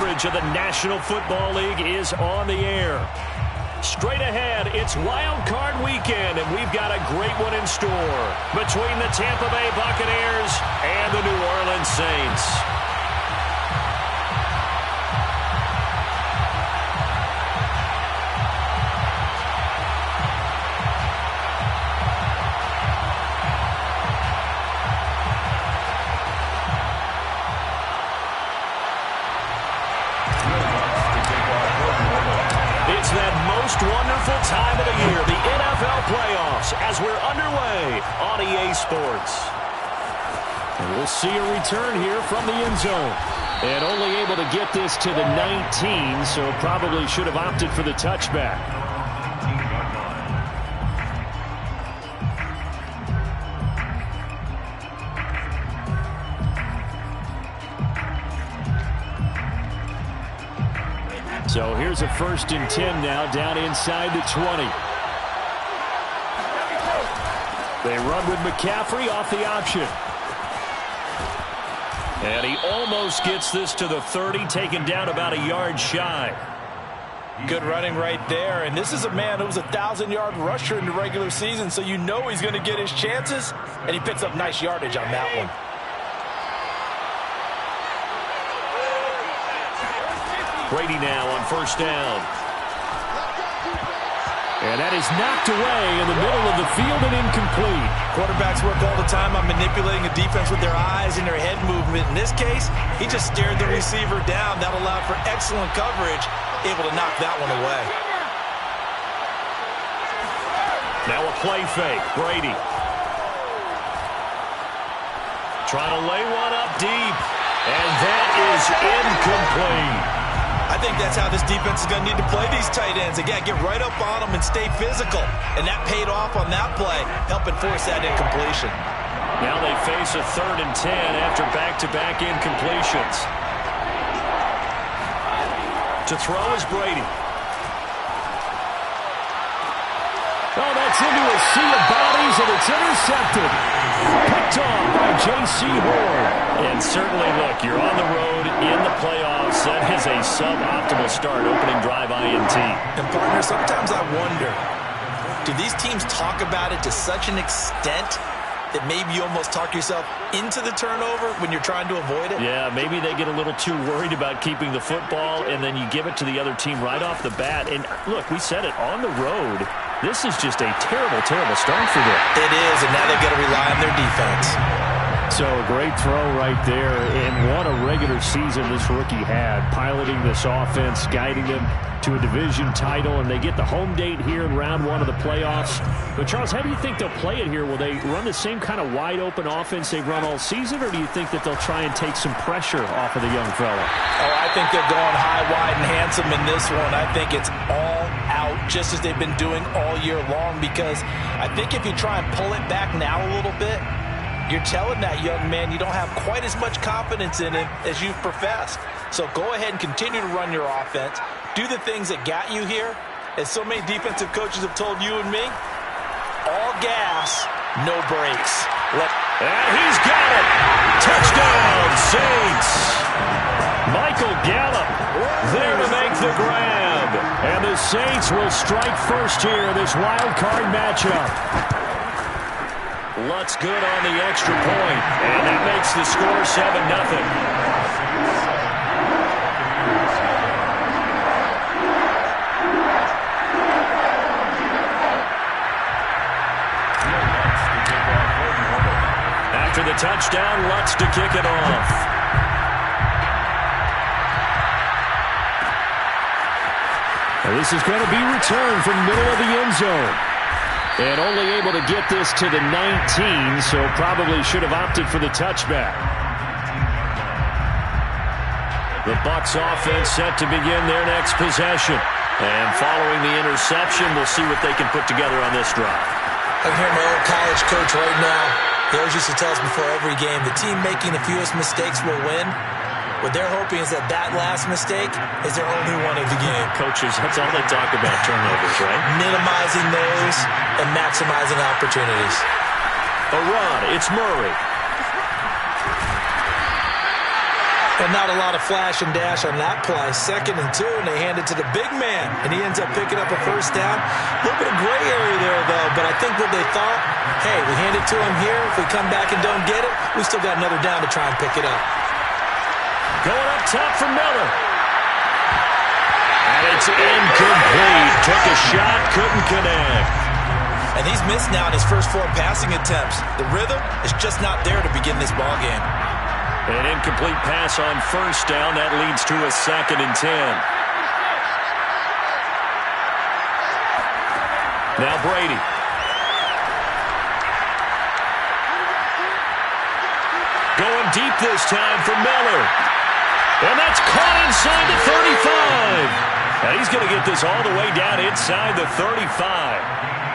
Coverage of the National Football League is on the air. Straight ahead, it's Wild Card Weekend, and we've got a great one in store between the Tampa Bay Buccaneers and the New Orleans Saints. It's that most wonderful time of the year, the NFL playoffs, as we're underway on EA Sports. And we'll see a return here from the end zone. And only able to get this to the 19, so probably should have opted for the touchback. So here's a 1st and 10 now, down inside the 20. They run with McCaffrey off the option. And he almost gets this to the 30, taken down about a yard shy. Good running right there. And this is a man who was a 1,000-yard rusher in the regular season, so you know he's going to get his chances. And he picks up nice yardage on that one. Brady now on 1st down. And that is knocked away in the middle of the field and incomplete. Quarterbacks work all the time on manipulating a defense with their eyes and their head movement. In this case, he just stared the receiver down. That allowed for excellent coverage, able to knock that one away. Now a play fake. Brady trying to lay one up deep. And that is incomplete. I think that's how this defense is going to need to play these tight ends. Again, get right up on them and stay physical. And that paid off on that play, helping force that incompletion. Now they face a 3rd and 10 after back-to-back incompletions. To throw is Brady. Oh, that's into a sea of bodies, and it's intercepted. Picked off by J.C. Horn. And certainly, look, you're on the road in the playoffs. That is a suboptimal start, opening drive INT. And, partner, sometimes I wonder, do these teams talk about it to such an extent that maybe you almost talk yourself into the turnover when you're trying to avoid it? Yeah, maybe they get a little too worried about keeping the football, and then you give it to the other team right off the bat. And, look, we said it, on the road, this is just a terrible, terrible start for them. It is, and now they've got to rely on their defense. So a great throw right there, and what a regular season this rookie had, piloting this offense, guiding them to a division title, and they get the home date here in round 1 of the playoffs. But, Charles, how do you think they'll play it here? Will they run the same kind of wide-open offense they've run all season, or do you think that they'll try and take some pressure off of the young fella? Oh, I think they're going high, wide, and handsome in this one. I think it's all out, just as they've been doing all year long, because I think if you try and pull it back now a little bit, you're telling that young man you don't have quite as much confidence in him as you've professed. So go ahead and continue to run your offense. Do the things that got you here. As so many defensive coaches have told you and me, all gas, no brakes. And he's got it. Touchdown, Saints. Michael Gallup there to make the grab. And the Saints will strike first here in this wild card matchup. Lutz good on the extra point, and that makes the score 7-0. After the touchdown, Lutz to kick it off. And this is going to be returned from middle of the end zone. And only able to get this to the 19, so probably should have opted for the touchback. The Bucs offense set to begin their next possession. And following the interception, we'll see what they can put together on this drive. I can hear my old college coach right now. He always used to tell us before every game, the team making the fewest mistakes will win. What they're hoping is that last mistake is their only one of the game. Coaches, that's all they talk about, turnovers, right? Minimizing those and maximizing opportunities. A run, it's Murray. And not a lot of flash and dash on that play. 2nd and 2, and they hand it to the big man. And he ends up picking up a first down. A little bit of gray area there, though. But I think what they thought, hey, we hand it to him here. If we come back and don't get it, we still got another down to try and pick it up. Going up top for Miller. And it's incomplete. Took a shot, couldn't connect. And he's missed now in his first 4 passing attempts. The rhythm is just not there to begin this ball game. An incomplete pass on first down. That leads to a 2nd and 10. Now Brady. Going deep this time for Miller. And that's caught inside the 35. And he's going to get this all the way down inside the 35.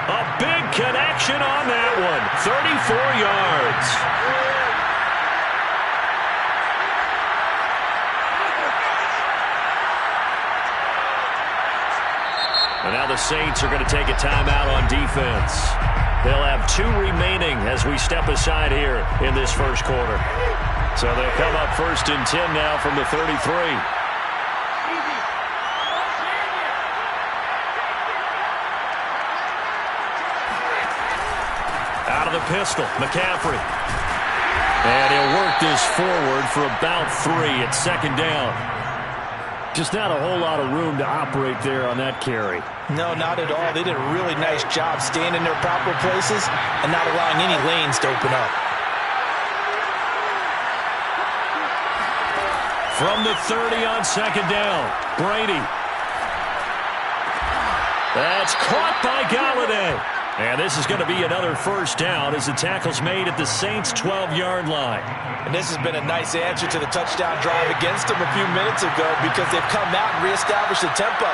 A big connection on that one. 34 yards. And now the Saints are going to take a timeout on defense. They'll have 2 remaining as we step aside here in this first quarter. So they'll come up 1st and 10 now from the 33. Out of the pistol, McCaffrey. And he'll work this forward for about 3 at 2nd down. Just not a whole lot of room to operate there on that carry. No, not at all. They did a really nice job staying in their proper places and not allowing any lanes to open up. From the 30 on 2nd down, Brady. That's caught by Galladay. And this is going to be another first down as the tackle's made at the Saints' 12-yard line. And this has been a nice answer to the touchdown drive against them a few minutes ago because they've come out and reestablished the tempo.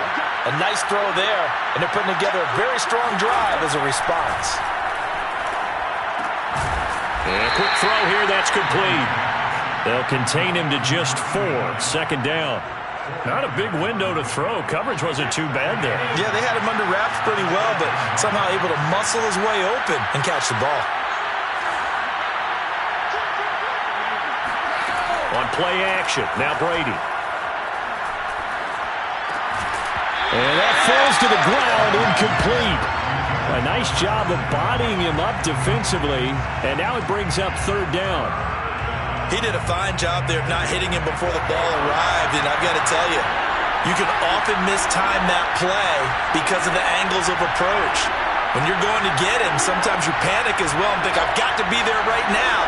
A nice throw there, and they're putting together a very strong drive as a response. And a quick throw here, that's complete. They'll contain him to just 4, 2nd down. Not a big window to throw. Coverage wasn't too bad there. Yeah, they had him under wraps pretty well, but somehow able to muscle his way open and catch the ball. On play action, now Brady. And that falls to the ground, incomplete. A nice job of bodying him up defensively, and now it brings up 3rd down. He did a fine job there of not hitting him before the ball arrived, and I've got to tell you, you can often mistime that play because of the angles of approach. When you're going to get him, sometimes you panic as well and think, I've got to be there right now.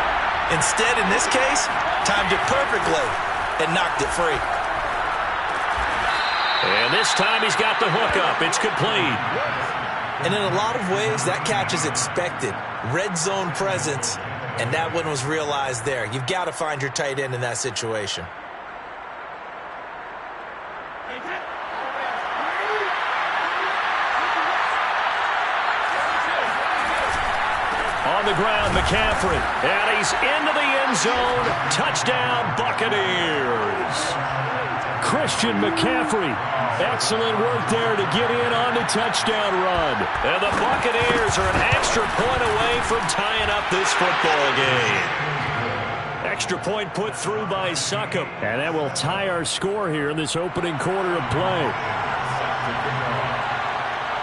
Instead, in this case, timed it perfectly and knocked it free. And this time he's got the hook up. It's complete. And in a lot of ways, that catch is expected. Red zone presence. And that one was realized there. You've got to find your tight end in that situation. On the ground, McCaffrey. And he's into the end zone. Touchdown, Buccaneers. Christian McCaffrey. Excellent work there to get in on the touchdown run. And the Buccaneers are an extra point away from tying up this football game. Extra point put through by Succop. And that will tie our score here in this opening quarter of play.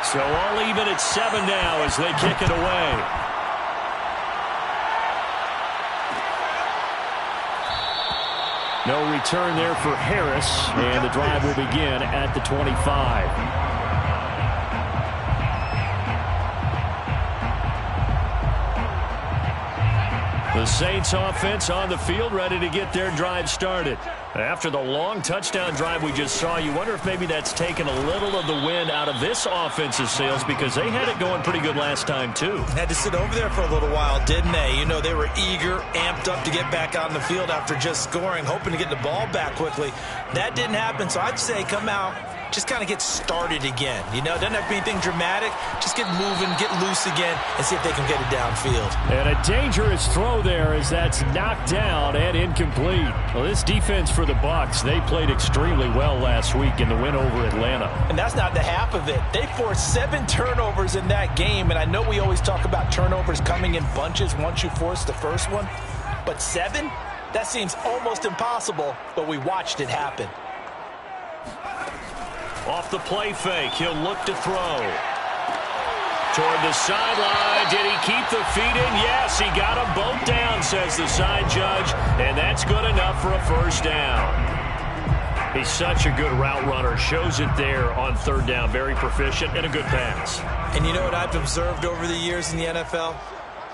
So all even at 7 now as they kick it away. No return there for Harris, and the drive will begin at the 25. The Saints offense on the field, ready to get their drive started. After the long touchdown drive we just saw, you wonder if maybe that's taken a little of the wind out of this offense's sails because they had it going pretty good last time, too. Had to sit over there for a little while, didn't they? You know, they were eager, amped up to get back on the field after just scoring, hoping to get the ball back quickly. That didn't happen, so I'd say come out, just kind of get started again. You know, it doesn't have to be anything dramatic. Just get moving, get loose again, and see if they can get it downfield. And a dangerous throw there as that's knocked down and incomplete. Well, this defense for the Bucs, they played extremely well last week in the win over Atlanta. And that's not the half of it. They forced 7 turnovers in that game, and I know we always talk about turnovers coming in bunches once you force the first one, but 7? That seems almost impossible, but we watched it happen. Off the play fake, he'll look to throw. Toward the sideline, did he keep the feet in? Yes, he got them both down, says the side judge, and that's good enough for a first down. He's such a good route runner, shows it there on third down. Very proficient and a good pass. And you know what I've observed over the years in the NFL?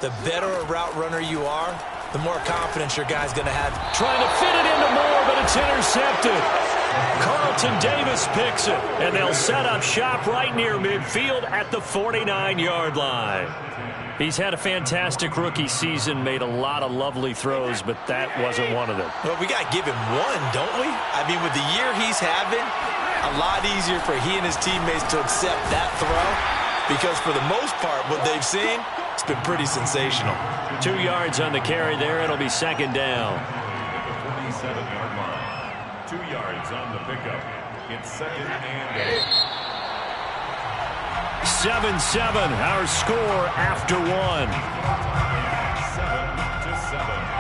The better a route runner you are, the more confidence your guy's going to have. Trying to fit it into Moore, but it's intercepted. Carlton Davis picks it, and they'll set up shop right near midfield at the 49-yard line. He's had a fantastic rookie season, made a lot of lovely throws, but that wasn't one of them. Well, we got to give him one, don't we? I mean, with the year he's having, a lot easier for he and his teammates to accept that throw, because for the most part, what they've seen, it's been pretty sensational. 2 yards on the carry there. It'll be second down. 27-yard line. 2 yards on the pickup. It's second and 8. 7-7, our score after one. 7-7.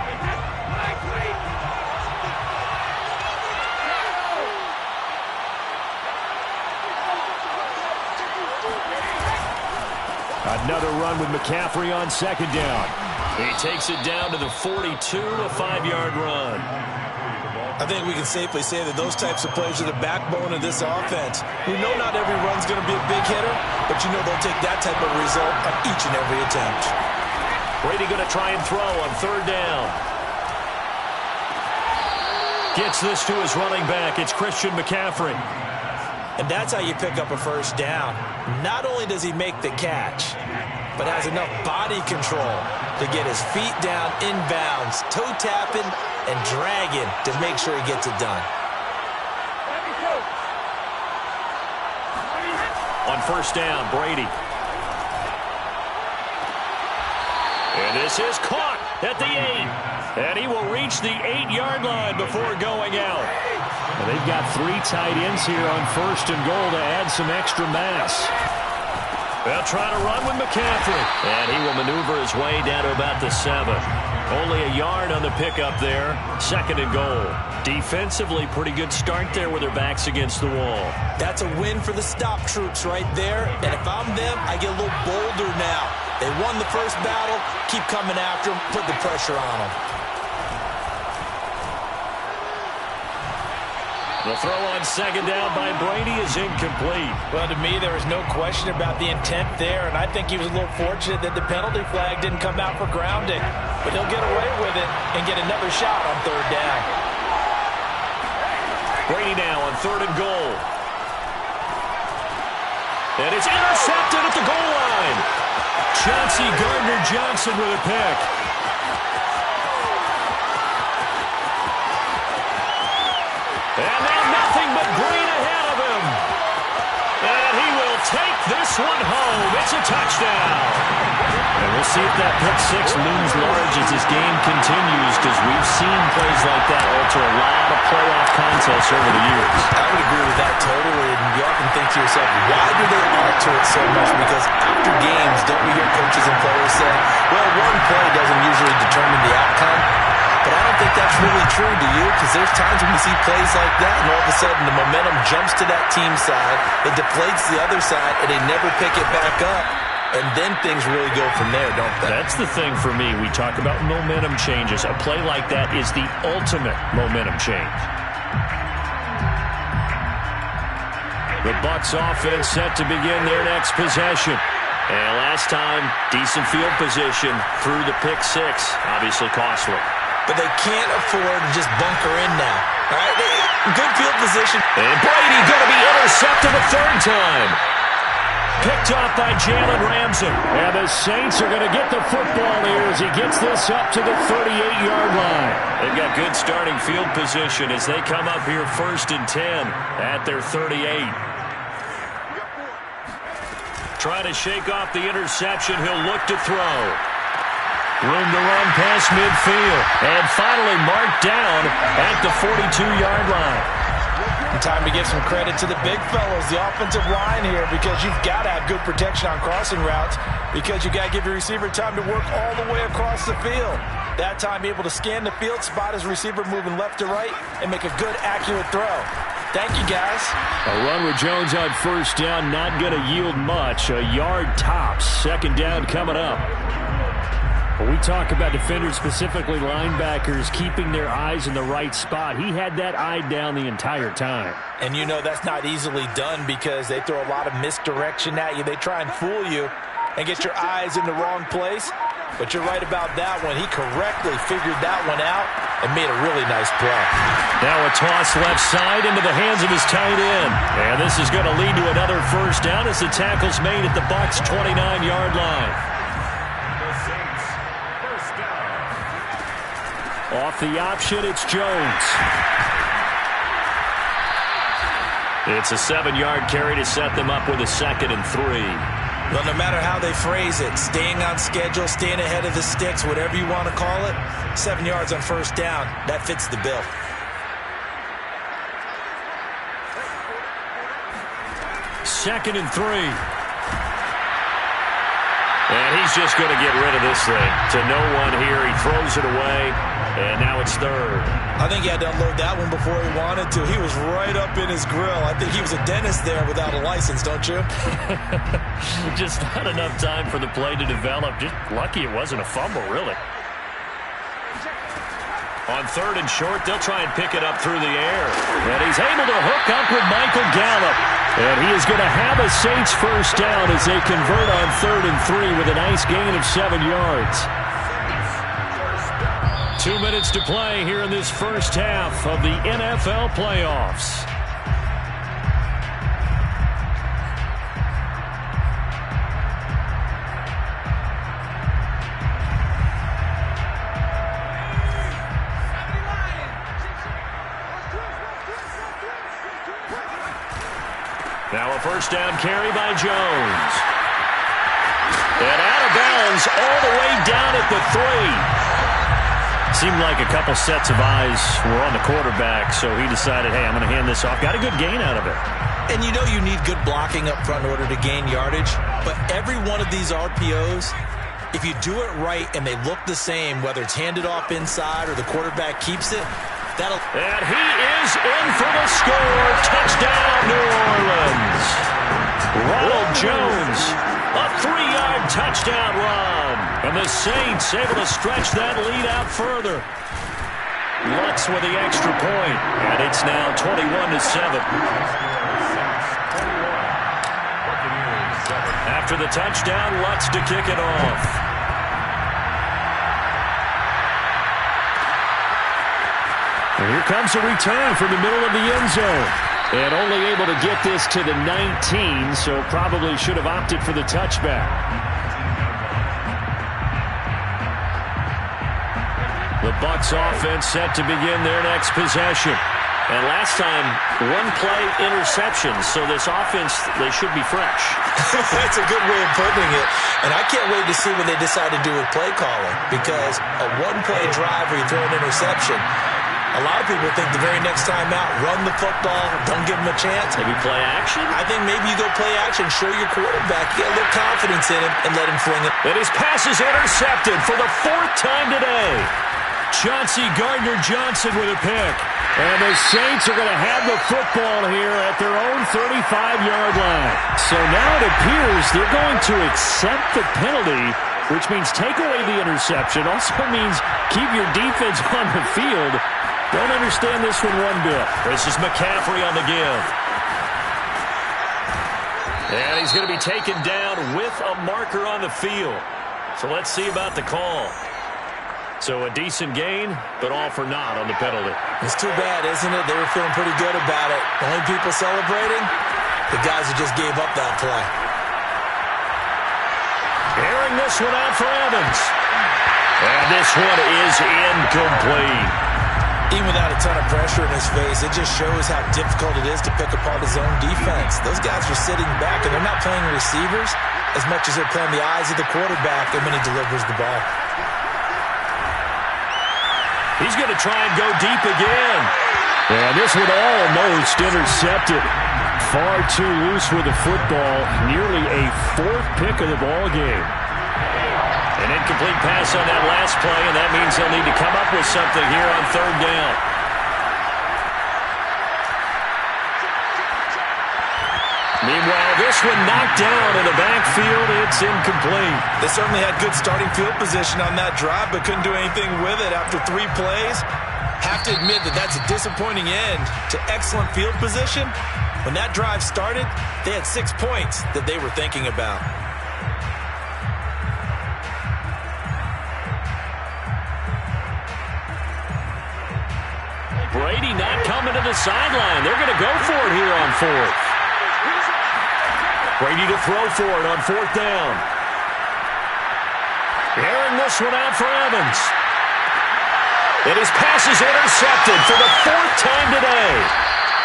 Another run with McCaffrey on second down. He takes it down to the 42, a 5-yard run. I think we can safely say that those types of plays are the backbone of this offense. We know not every run's going to be a big hitter, but you know they'll take that type of result on each and every attempt. Brady going to try and throw on third down. Gets this to his running back. It's Christian McCaffrey. And that's how you pick up a first down. Not only does he make the catch, but has enough body control to get his feet down inbounds, toe tapping and dragging to make sure he gets it done. On first down, Brady. And this is caught at the 8. And he will reach the 8-yard line before going out. And they've got 3 tight ends here on first and goal to add some extra mass. They'll try to run with McCaffrey. And he will maneuver his way down to about the 7. Only a yard on the pickup there. Second and goal. Defensively, pretty good start there with their backs against the wall. That's a win for the stop troops right there. And if I'm them, I get a little bolder now. They won the first battle. Keep coming after them. Put the pressure on them. The throw on second down by Brady is incomplete. Well, to me, there was no question about the intent there, and I think he was a little fortunate that the penalty flag didn't come out for grounding. But he'll get away with it and get another shot on third down. Brady now on third and goal. And it's intercepted at the goal line. Chauncey Gardner-Johnson with a pick. And now nothing but green ahead of him. And he will take this one home. It's a touchdown. And we'll see if that pick six looms large as this game continues, because we've seen plays like that alter a lot of playoff contests over the years. I would agree with that totally. And you often think to yourself, why do they alter it so much? Because after games, don't we hear coaches and players say, well, one play doesn't usually determine the outcome. But I don't think that's really true, do you? Because there's times when we see plays like that, and all of a sudden the momentum jumps to that team side, it deflates the other side, and they never pick it back up. And then things really go from there, don't they? That's the thing for me. We talk about momentum changes. A play like that is the ultimate momentum change. The Bucs offense set to begin their next possession. And last time, decent field position through the pick six. Obviously costly. But they can't afford to just bunker in now. All right, good field position. And Brady going to be intercepted a third time. Picked off by Jalen Ramsey. And the Saints are going to get the football here as he gets this up to the 38-yard line. They've got good starting field position as they come up here first and 10 at their 38. Trying to shake off the interception. He'll look to throw. Room to run past midfield. And finally marked down at the 42-yard line. And time to give some credit to the big fellows, the offensive line here, because you've got to have good protection on crossing routes, because you've got to give your receiver time to work all the way across the field. That time able to scan the field, spot his receiver moving left to right, and make a good, accurate throw. Thank you, guys. A run with Jones on first down, not going to yield much. A yard tops. Second down coming up. When we talk about defenders, specifically linebackers, keeping their eyes in the right spot, he had that eye down the entire time. And you know that's not easily done because they throw a lot of misdirection at you. They try and fool you and get your eyes in the wrong place. But you're right about that one. He correctly figured that one out and made a really nice play. Now a toss left side into the hands of his tight end. And this is going to lead to another first down as the tackle's made at the Bucs' 29-yard line. The Saints, first down. Off the option, it's Jones. It's a 7-yard carry to set them up with a 2nd and 3. Well, no matter how they phrase it, staying on schedule, staying ahead of the sticks, whatever you want to call it, 7 yards on first down, that fits the bill. Second and 3. And he's just going to get rid of this thing. To no one here. He throws it away, and now it's 3rd. I think he had to unload that one before he wanted to. He was right up in his grill. I think he was a dentist there without a license, don't you? Just not enough time for the play to develop. Just lucky it wasn't a fumble, really. On 3rd and short, they'll try and pick it up through the air. And he's able to hook up with Michael Gallup. And he is going to have a Saints first down as they convert on 3rd and 3 with a nice gain of 7 yards. 2 minutes to play here in this first half of the NFL playoffs. Now a first down carry by Jones. And out of bounds all the way down at the 3. Seemed like a couple sets of eyes were on the quarterback, so he decided, hey, I'm going to hand this off. Got a good gain out of it. And you know you need good blocking up front in order to gain yardage, but every one of these RPOs, if you do it right and they look the same, whether it's handed off inside or the quarterback keeps it, that'll... And he is in for the score. Touchdown, New Orleans. Ronald Jones, a 3-yard touchdown run. And the Saints able to stretch that lead out further. Lutz with the extra point, and it's now 21-7. After the touchdown, Lutz to kick it off. And here comes a return from the middle of the end zone. And only able to get this to the 19, so probably should have opted for the touchback. The Bucs offense set to begin their next possession. And last time, one play interceptions, so this offense, they should be fresh. That's a good way of putting it. And I can't wait to see what they decide to do with play calling, because a one-play drive where you throw an interception, a lot of people think the very next time out, run the football, don't give them a chance. Maybe play action? I think maybe you go play action, show your quarterback, get a little confidence in him, and let him fling it. And his pass is intercepted for the 4th time today. Chauncey Gardner-Johnson with a pick. And the Saints are going to have the football here at their own 35-yard line. So now it appears they're going to accept the penalty, which means take away the interception. Also means keep your defense on the field. Don't understand this one bit. This is McCaffrey on the give. And he's going to be taken down with a marker on the field. So let's see about the call. So a decent gain, but all for naught on the penalty. It's too bad, isn't it? They were feeling pretty good about it. The only people celebrating, the guys who just gave up that play. Airing this one out for Evans. And this one is incomplete. Even without a ton of pressure in his face, it just shows how difficult it is to pick apart his own defense. Those guys are sitting back, and they're not playing receivers as much as they're playing the eyes of the quarterback and when he delivers the ball. He's going to try and go deep again. And this one almost intercepted. Far too loose with the football. Nearly a 4th pick of the ball game. An incomplete pass on that last play, and that means they'll need to come up with something here on third down. Meanwhile, this one knocked down in the backfield. It's incomplete. They certainly had good starting field position on that drive, but couldn't do anything with it after 3 plays. Have to admit that that's a disappointing end to excellent field position. When that drive started, they had 6 points that they were thinking about. Brady not coming to the sideline. They're going to go for it here on 4th. Brady to throw for it on 4th down. Airing this one out for Evans. And his pass is intercepted for the 4th time today.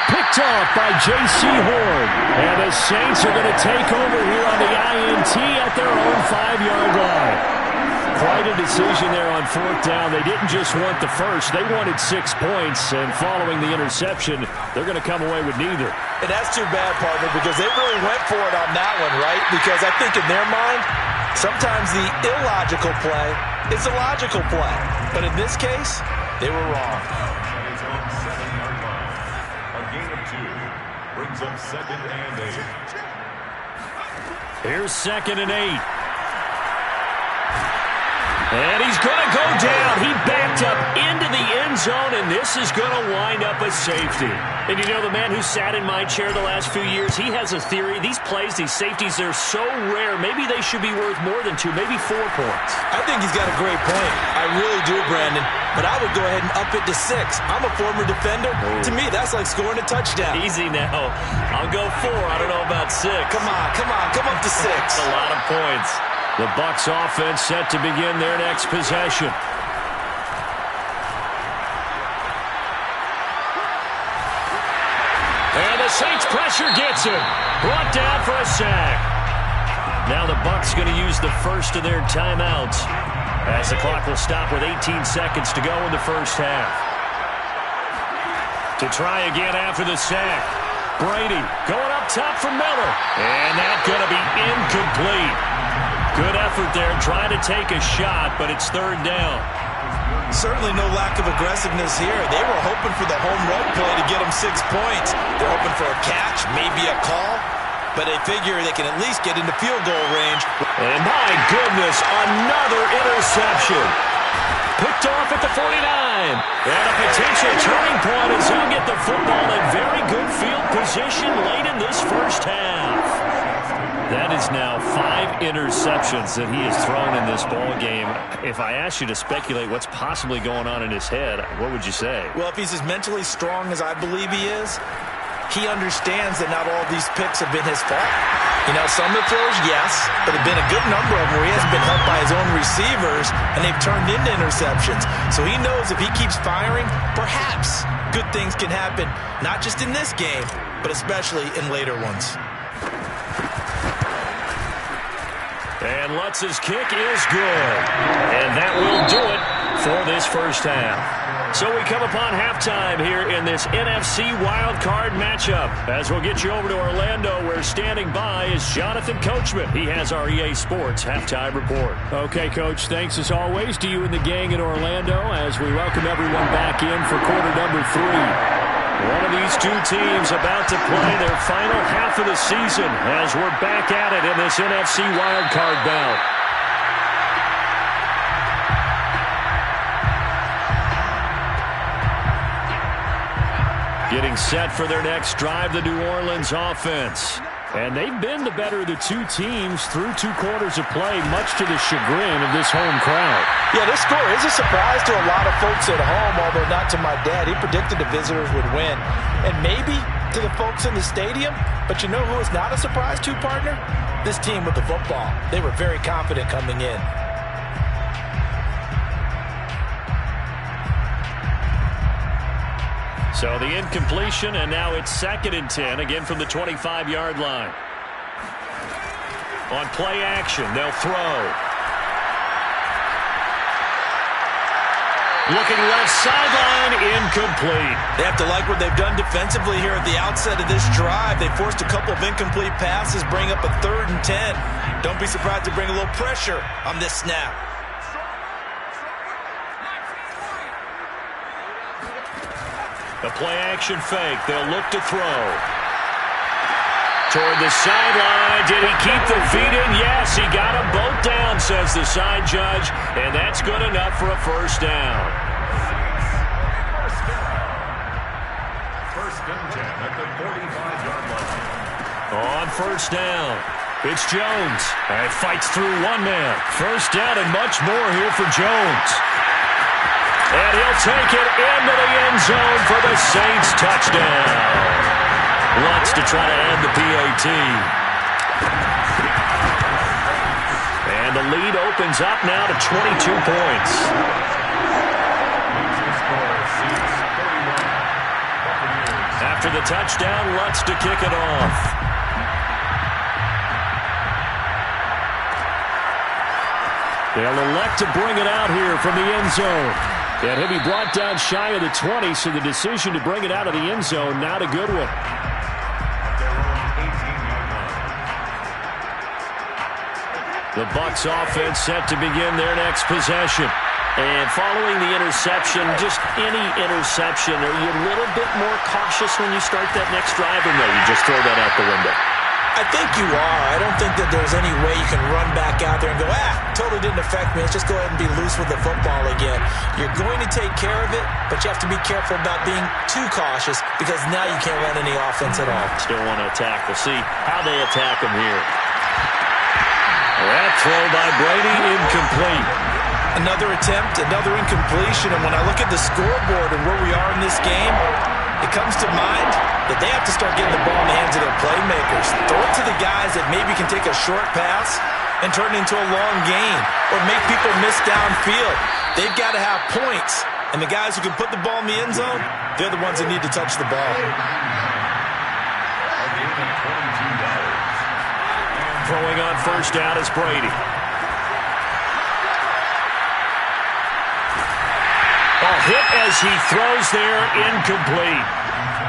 Picked off by J.C. Horn. And the Saints are going to take over here on the INT at their own 5-yard line. Quite a decision there on 4th down. They didn't just want the first. They wanted 6 points. And following the interception, they're going to come away with neither. And that's too bad, partner, because they really went for it on that one, right? Because I think in their mind, sometimes the illogical play is a logical play. But in this case, they were wrong. A gain of 2 brings up 2nd and 8. Here's 2nd and 8. And he's going to go down. He backed up into the end zone, and this is going to wind up a safety. And you know, the man who sat in my chair the last few years, he has a theory. These plays, these safeties, they're so rare. Maybe they should be worth more than 2, maybe 4 points. I think he's got a great point. I really do, Brandon. But I would go ahead and up it to 6. I'm a former defender. To me, that's like scoring a touchdown. Easy now. I'll go 4. I don't know about 6. Come on. Come up to 6. That's a lot of points. The Bucs offense set to begin their next possession. And the Saints pressure gets him. Brought down for a sack. Now the Bucs going to use the first of their timeouts as the clock will stop with 18 seconds to go in the first half. To try again after the sack. Brady going up top for Miller. And that's going to be incomplete. Good effort there, trying to take a shot, but it's 3rd down. Certainly no lack of aggressiveness here. They were hoping for the home run play to get them 6 points. They're hoping for a catch, maybe a call, but they figure they can at least get into field goal range. And my goodness, another interception. Picked off at the 49. And a potential turning point as he'll get the football in very good field position late in this first half. That is now 5 interceptions that he has thrown in this ball game. If I asked you to speculate what's possibly going on in his head, what would you say? Well, if he's as mentally strong as I believe he is, he understands that not all these picks have been his fault. You know, some of the throws, yes, but there have been a good number of them where he hasn't been helped by his own receivers, and they've turned into interceptions. So he knows if he keeps firing, perhaps good things can happen, not just in this game, but especially in later ones. And Lutz's kick is good. And that will do it for this first half. So we come upon halftime here in this NFC wildcard matchup. As we'll get you over to Orlando, where standing by is Jonathan Coachman. He has our EA Sports halftime report. Okay, Coach, thanks as always to you and the gang in Orlando as we welcome everyone back in for quarter number 3. One of these two teams about to play their final half of the season as we're back at it in this NFC wildcard bout. Getting set for their next drive, the New Orleans offense. And they've been the better of the two teams through 2 quarters of play, much to the chagrin of this home crowd. Yeah, this score is a surprise to a lot of folks at home, although not to my dad. He predicted the visitors would win. And maybe to the folks in the stadium, but you know who is not a surprise to, partner? This team with the football. They were very confident coming in. So the incompletion, and now it's 2nd and 10, again from the 25-yard line. On play action, they'll throw. Looking left sideline, incomplete. They have to like what they've done defensively here at the outset of this drive. They forced a couple of incomplete passes, bring up a 3rd and 10. Don't be surprised to bring a little pressure on this snap. The play-action fake. They'll look to throw. Toward the sideline. Did he keep the feet in? Yes, he got them both down, says the side judge. And that's good enough for a first down. First and 10 at the 45-yard line. On first down, it's Jones. And fights through one man. First down and much more here for Jones. And he'll take it into the end zone for the Saints touchdown. Wants to try to end the PAT. And the lead opens up now to 22 points. After the touchdown, Lutz to kick it off. They'll elect to bring it out here from the end zone. And he'll be brought down shy of the 20, so the decision to bring it out of the end zone, not a good one. The Bucs offense set to begin their next possession. And following the interception, just any interception, are you a little bit more cautious when you start that next drive, or no, you just throw that out the window? I think you are. I don't think that there's any way you can run back out there and go, totally didn't affect me. Let's just go ahead and be loose with the football again. You're going to take care of it, but you have to be careful about being too cautious because now you can't run any offense at all. Still want to attack. We'll see how they attack them here. That throw by Brady, incomplete. Another attempt, another incompletion, and when I look at the scoreboard and where we are in this game, it comes to mind that they have to start getting the ball in the hands of their playmakers. Throw it to the guys that maybe can take a short pass and turn it into a long gain or make people miss downfield. They've got to have points, and the guys who can put the ball in the end zone, they're the ones that need to touch the ball. Throwing on first down is Brady. Hit as he throws there, incomplete.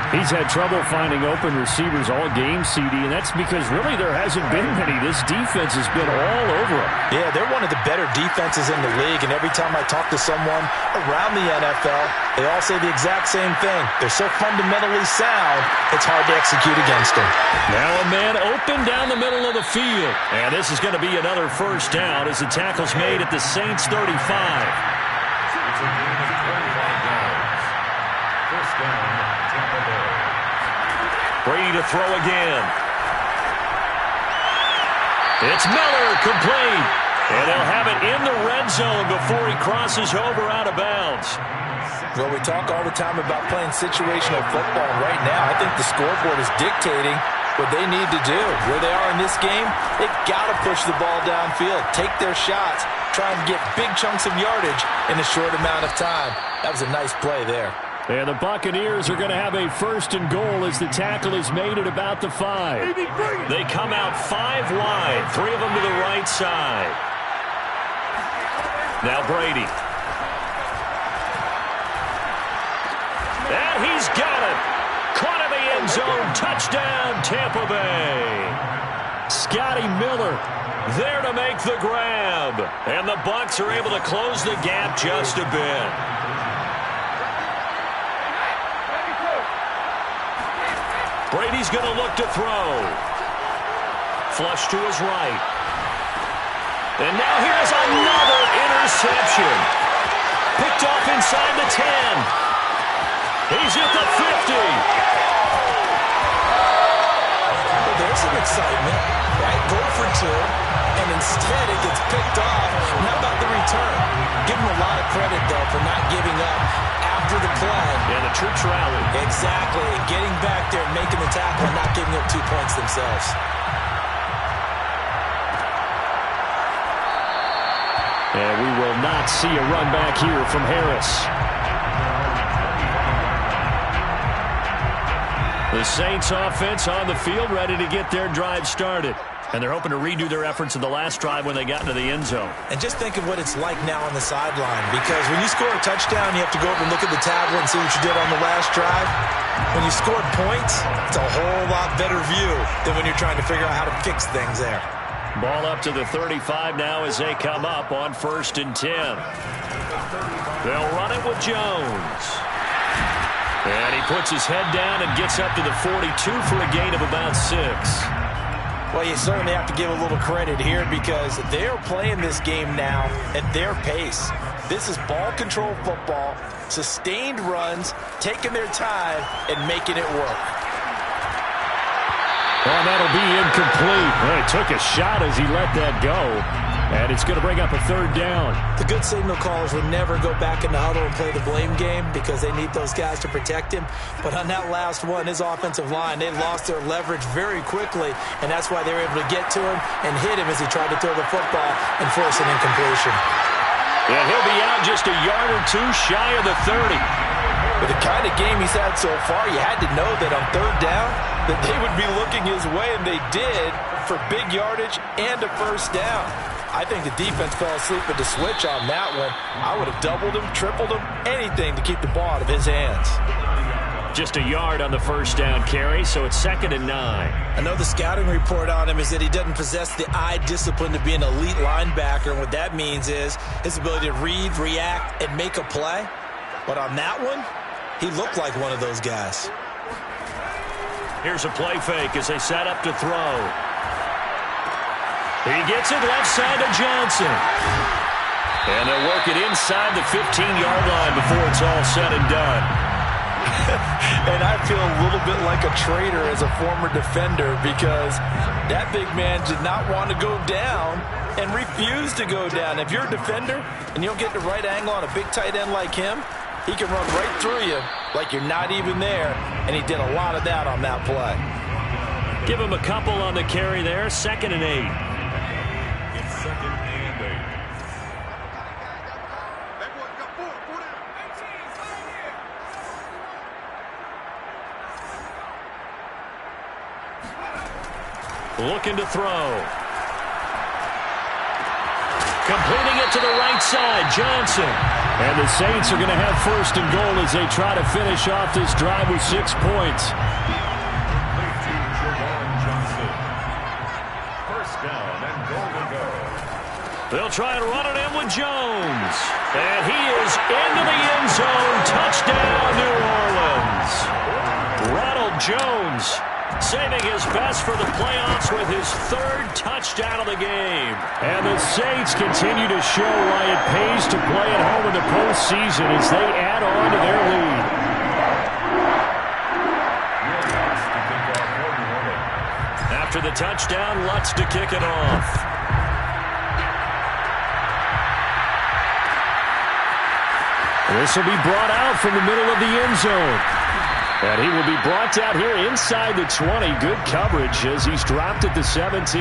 He's had trouble finding open receivers all game, CD, and that's because really there hasn't been many. This defense has been all over him. Yeah, they're one of the better defenses in the league, and every time I talk to someone around the NFL, they all say the exact same thing. They're so fundamentally sound, it's hard to execute against them. Now a man open down the middle of the field. And this is going to be another first down as the tackle's made at the Saints 35. Brady to throw again. It's Miller, complete. And they'll have it in the red zone before he crosses over out of bounds. Well, we talk all the time about playing situational football. Right now, I think the scoreboard is dictating what they need to do. Where they are in this game, they've got to push the ball downfield, take their shots, try and get big chunks of yardage in a short amount of time. That was a nice play there. And the Buccaneers are going to have a first and goal as the tackle is made at about the 5. They come out 5 wide, 3 of them to the right side. Now Brady. And he's got it. Caught in the end zone. Touchdown, Tampa Bay. Scotty Miller there to make the grab. And the Bucs are able to close the gap just a bit. Brady's going to look to throw. Flush to his right. And now here's another interception. Picked off inside the 10. He's at the 50. Well, there's some excitement, right? Goal for 2, and instead it gets picked off. And how about the return? Give him a lot of credit, though, for not giving up after the play. Yeah, the troops rally. Exactly. And getting back there and making the tackle and not giving up 2 points themselves. And we will not see a run back here from Harris. The Saints offense on the field ready to get their drive started. And they're hoping to redo their efforts in the last drive when they got into the end zone. And just think of what it's like now on the sideline. Because when you score a touchdown, you have to go over and look at the tablet and see what you did on the last drive. When you scored points, it's a whole lot better view than when you're trying to figure out how to fix things there. Ball up to the 35 now as they come up on 1st and 10. They'll run it with Jones. And he puts his head down and gets up to the 42 for a gain of about 6. Well, you certainly have to give a little credit here because they're playing this game now at their pace. This is ball control football, sustained runs, taking their time, and making it work. Well, that'll be incomplete. Well, he took a shot as he let that go. And it's going to bring up a 3rd down. The good signal callers would never go back in the huddle and play the blame game because they need those guys to protect him. But on that last one, his offensive line, they lost their leverage very quickly, and that's why they were able to get to him and hit him as he tried to throw the football and force an incompletion. And he'll be out just a yard or 2 shy of the 30. With the kind of game he's had so far, you had to know that on 3rd down that they would be looking his way, and they did, for big yardage and a 1st down. I think the defense fell asleep at the switch on that one. I would have doubled him, tripled him, anything to keep the ball out of his hands. Just a yard on the 1st down carry, so it's 2nd and 9. I know the scouting report on him is that he doesn't possess the eye discipline to be an elite linebacker, and what that means is his ability to read, react, and make a play. But on that one, he looked like one of those guys. Here's a play fake as they set up to throw. He gets it left side to Johnson. And they'll work it inside the 15-yard line before it's all said and done. And I feel a little bit like a traitor as a former defender because that big man did not want to go down and refused to go down. If you're a defender and you don't get the right angle on a big tight end like him, he can run right through you like you're not even there, and he did a lot of that on that play. Give him a couple on the carry there, 2nd and 8. It's 2nd and 8. Looking to throw. Completing it to the right side, Johnson. And the Saints are going to have 1st and goal as they try to finish off this drive with 6 points. They'll try and run it in with Jones. And he is into the end zone. Touchdown, New Orleans. Ronald Jones saving his best for the playoffs with his 3rd touchdown of the game. And the Saints continue to show why it pays to play at home in the postseason as they add on to their lead. After the touchdown, Lutz to kick it off. This will be brought out from the middle of the end zone. And he will be brought out here inside the 20. Good coverage as he's dropped at the 17.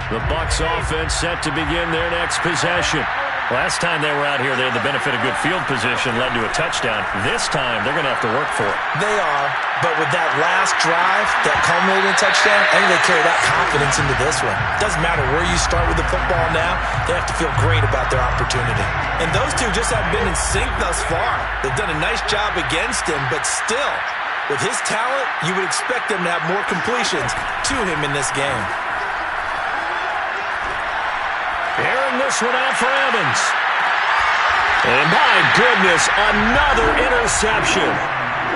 The Bucs offense set to begin their next possession. Last time they were out here, they had the benefit of good field position, led to a touchdown. This time, they're going to have to work for it. They are, but with that last drive that culminated in a touchdown, I think they carry that confidence into this one. Doesn't matter where you start with the football now, they have to feel great about their opportunity. And those two just haven't been in sync thus far. They've done a nice job against him, but still, with his talent, you would expect them to have more completions to him in this game. Airing this one out for Evans. And my goodness, another interception.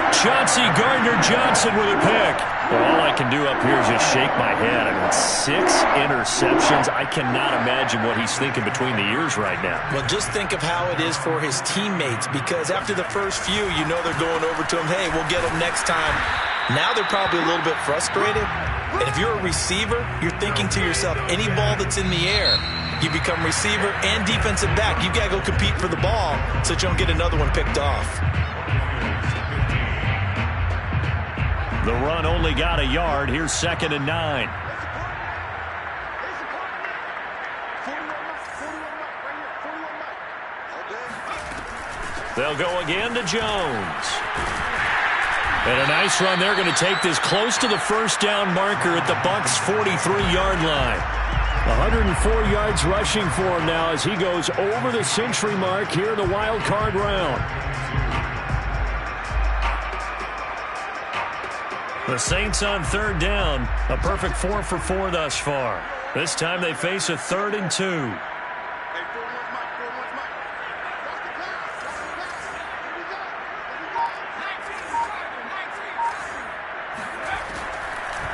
Chauncey Gardner-Johnson with a pick. Well, all I can do up here is just shake my head. I mean, 6 interceptions. I cannot imagine what he's thinking between the ears right now. Well, just think of how it is for his teammates, because after the first few, you know they're going over to him, hey, we'll get him next time. Now they're probably a little bit frustrated. And if you're a receiver, you're thinking to yourself, any ball that's in the air, you become receiver and defensive back. You got to go compete for the ball so that you don't get another one picked off. The run only got a yard. Here's 2nd and 9. They'll go again to Jones. And a nice run. They're going to take this close to the 1st down marker at the Bucs' 43-yard line. 104 yards rushing for him now as he goes over the century mark here in the wild card round. The Saints on 3rd down, a perfect 4 for 4 thus far. This time they face a 3rd and 2.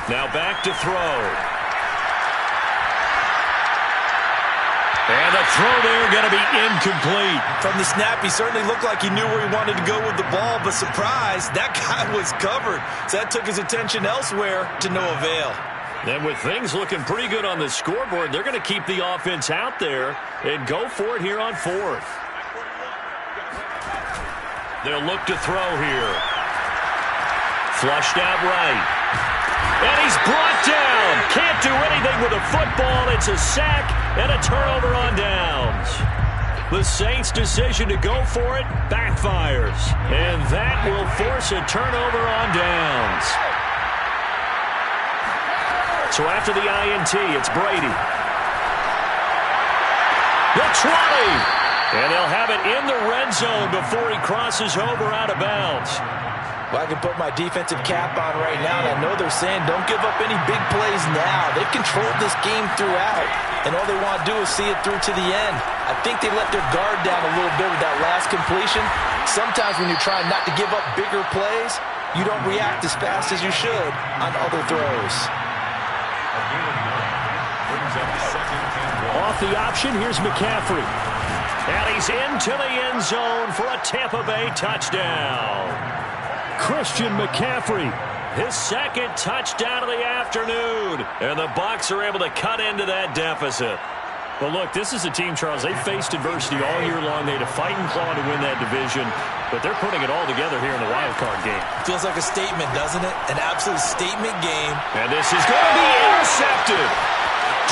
Now back to throw. And the throw there going to be incomplete. From the snap, he certainly looked like he knew where he wanted to go with the ball, but surprise, that guy was covered. So that took his attention elsewhere to no avail. And with things looking pretty good on the scoreboard, they're going to keep the offense out there and go for it here on fourth. They'll look to throw here. Flushed out right. And he's brought down. Can't do anything with a football. It's a sack and a turnover on downs. The Saints' decision to go for it backfires. And that will force a turnover on downs. So after the INT, it's Brady. The 20. And they'll have it in the red zone before he crosses over out of bounds. Well, I can put my defensive cap on right now, and I know they're saying don't give up any big plays now. They've controlled this game throughout, and all they want to do is see it through to the end. I think they let their guard down a little bit with that last completion. Sometimes when you're trying not to give up bigger plays, you don't react as fast as you should on other throws. Off the option, here's McCaffrey. And he's into the end zone for a Tampa Bay touchdown. Christian McCaffrey, his second touchdown of the afternoon. And the Bucs are able to cut into that deficit. Well, look, this is a team, Charles, they faced adversity all year long. They had to fight and claw to win that division, but they're putting it all together here in the wild card game. Feels like a statement, doesn't it? An absolute statement game. And this is going to be intercepted.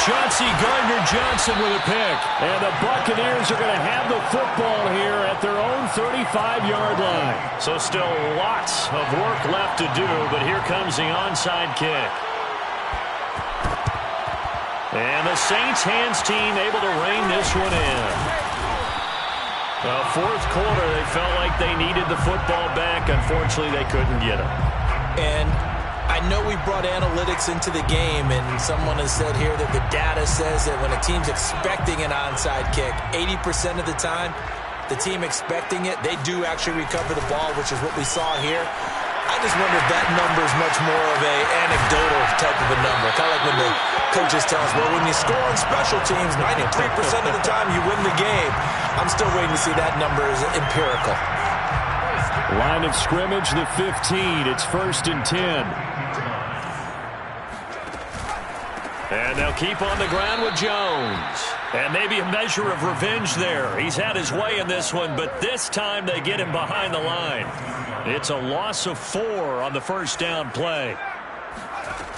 Chauncey Gardner-Johnson with a pick. And the Buccaneers are going to have the football here at their own 35-yard line. So still lots of work left to do, but here comes the onside kick. And the Saints hands team able to rein this one in. The fourth quarter, they felt like they needed the football back. Unfortunately, they couldn't get it. And I know we brought analytics into the game, and someone has said here that the data says that when a team's expecting an onside kick, 80% of the time, the team expecting it, they do actually recover the ball, which is what we saw here. I just wonder if that number is much more of a anecdotal type of a number. Kind of like when the coaches tell us, well, when you score on special teams, 93% of the time you win the game. I'm still waiting to see that number is empirical. Line of scrimmage, the 15. It's 1st and 10. And they'll keep on the ground with Jones. And maybe a measure of revenge there. He's had his way in this one, but this time they get him behind the line. It's a loss of 4 on the first down play.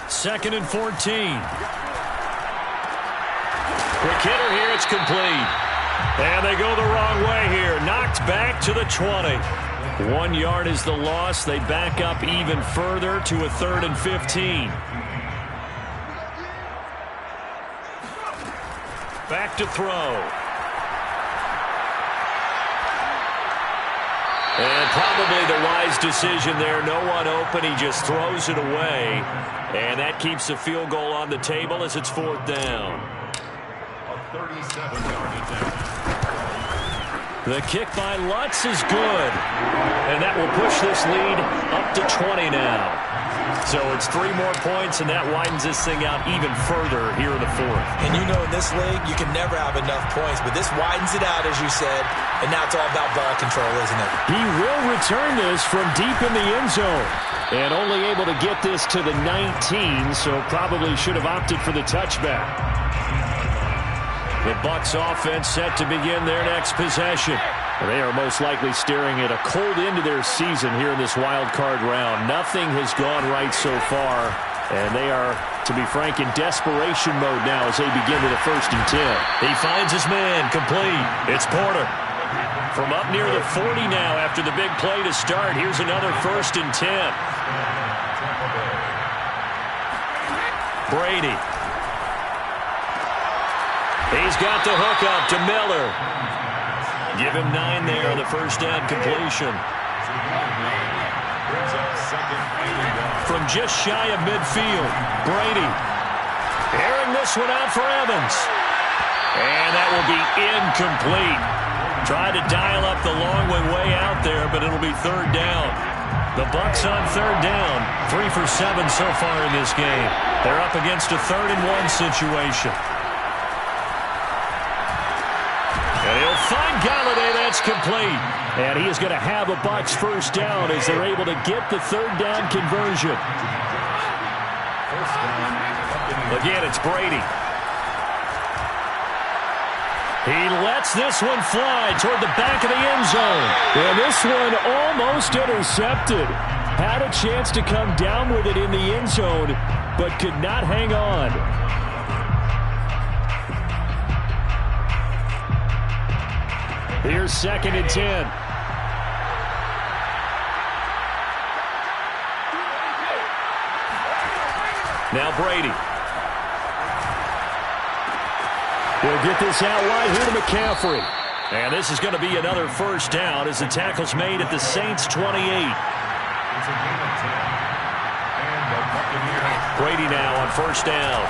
2nd and 14. Quick hitter here, it's complete. And they go the wrong way here. Knocked back to the 20. 1 yard is the loss. They back up even further to a 3rd and 15. Back to throw. And probably the wise decision there. No one open. He just throws it away. And that keeps the field goal on the table as it's 4th down. A 37-yard attempt. The kick by Lutz is good. And that will push this lead up to 20 now. So it's 3 more points, and that widens this thing out even further here in the 4th. And you know in this league, you can never have enough points, but this widens it out, as you said, and now it's all about ball control, isn't it? He will return this from deep in the end zone. And only able to get this to the 19, so probably should have opted for the touchback. The Bucs offense set to begin their next possession. They are most likely staring at a cold end to their season here in this wild card round. Nothing has gone right so far, and they are, to be frank, in desperation mode now as they begin with a 1st and 10. He finds his man, complete. It's Porter. From up near the 40 now after the big play to start. Here's another 1st and 10. Brady. He's got the hook up to Miller. Give him 9 there on the first down completion. From just shy of midfield, Brady airing this one out for Evans. And that will be incomplete. Tried to dial up the long one way out there, but it'll be 3rd down. The Bucs on third down. 3 for 7 so far in this game. They're up against a 3rd-and-1 situation. And he'll find Galladay. That's complete. And he is going to have a Bucs first down as they're able to get the 3rd down conversion. Again, it's Brady. He lets this one fly toward the back of the end zone. And this one almost intercepted. Had a chance to come down with it in the end zone, but could not hang on. Here's 2nd and 10. Now Brady. He'll get this out wide here to McCaffrey. And this is going to be another first down as the tackle's made at the Saints' 28. Brady now on first down.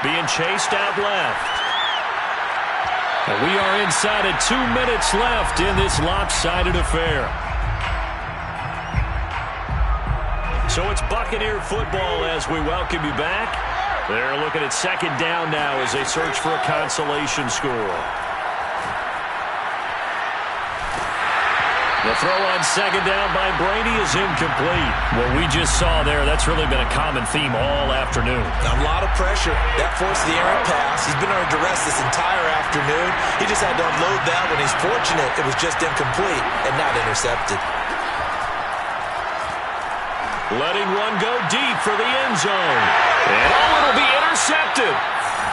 Being chased out left. And we are inside of 2 minutes left in this lopsided affair. So it's Buccaneer football as we welcome you back. They're looking at 2nd down now as they search for a consolation score. The throw on 2nd down by Brady is incomplete. What we just saw there, that's really been a common theme all afternoon. A lot of pressure. That forced the errant pass. He's been under duress this entire afternoon. He just had to unload that when he's fortunate it was just incomplete and not intercepted. Letting one go deep for the end zone. And it'll be intercepted.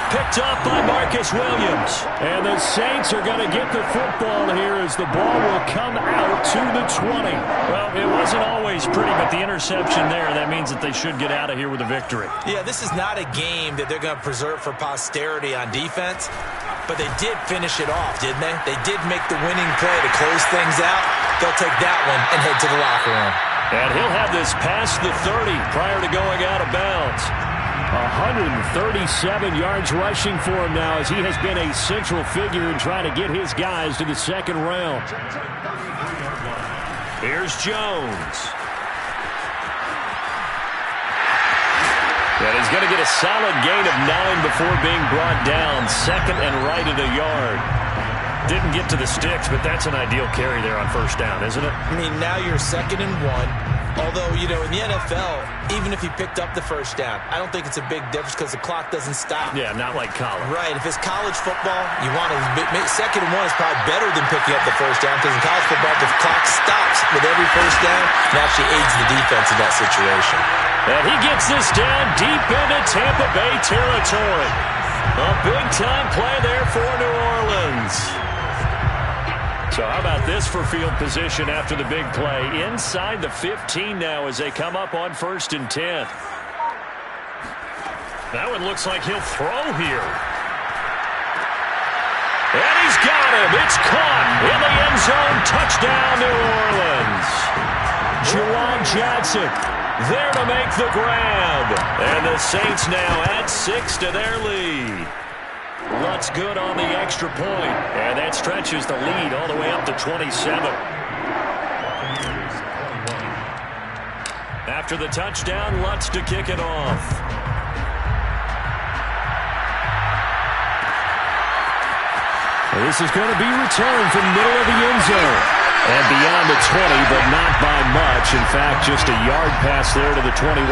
Picked up by Marcus Williams. And the Saints are going to get the football here as the ball will come out to the 20. Well, it wasn't always pretty, but the interception there, that means that they should get out of here with a victory. Yeah, this is not a game that they're going to preserve for posterity on defense, but they did finish it off, didn't they? They did make the winning play to close things out. They'll take that one and head to the locker room. And he'll have this past the 30 prior to going out of bounds. 137 yards rushing for him now as he has been a central figure in trying to get his guys to the 2nd round. Here's Jones. And he's going to get a solid gain of 9 before being brought down. 2nd and right at a yard. Didn't get to the sticks, but that's an ideal carry there on first down, isn't it? I mean, now you're 2nd and 1. Although, you know, in the NFL, even if you picked up the first down, I don't think it's a big difference because the clock doesn't stop. Yeah, not like college. Right. If it's college football, you want to 2nd and 1 is probably better than picking up the first down because in college football, the clock stops with every first down and actually aids the defense in that situation. And he gets this down deep into Tampa Bay territory. A big-time play there for New Orleans. So how about this for field position after the big play? Inside the 15 now as they come up on 1st and 10. That one looks like he'll throw here. And he's got him. It's caught in the end zone. Touchdown, New Orleans. Juwan Johnson there to make the grab. And the Saints now add 6 to their lead. Lutz good on the extra point, and that stretches the lead all the way up to 27. After the touchdown, Lutz to kick it off. This is going to be returned from the middle of the end zone. And beyond the 20, but not by much. In fact, just a yard pass there to the 21.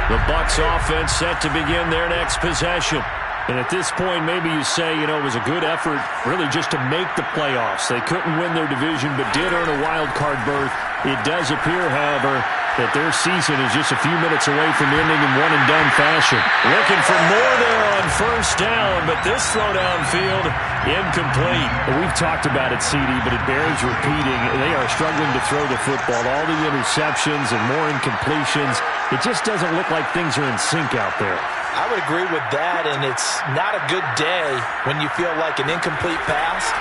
The Bucs offense set to begin their next possession. And at this point, maybe you say, you know, it was a good effort really just to make the playoffs. They couldn't win their division, but did earn a wild card berth. It does appear, however, that their season is just a few minutes away from ending in one-and-done fashion. Looking for more there on first down, but this throw downfield, incomplete. We've talked about it, CD, but it bears repeating. They are struggling to throw the football. All the interceptions and more incompletions. It just doesn't look like things are in sync out there. I would agree with that, and it's not a good day when you feel like an incomplete pass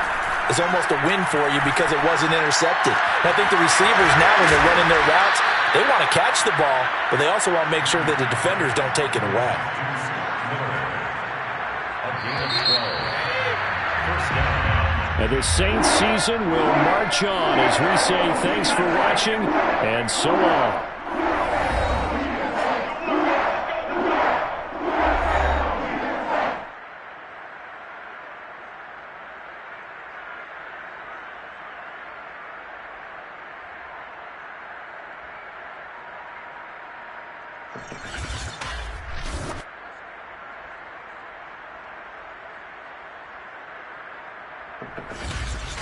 is almost a win for you because it wasn't intercepted. And I think the receivers now, when they're running their routes, they want to catch the ball, but they also want to make sure that the defenders don't take it away. First down. And the Saints season will march on as we say thanks for watching and so long. You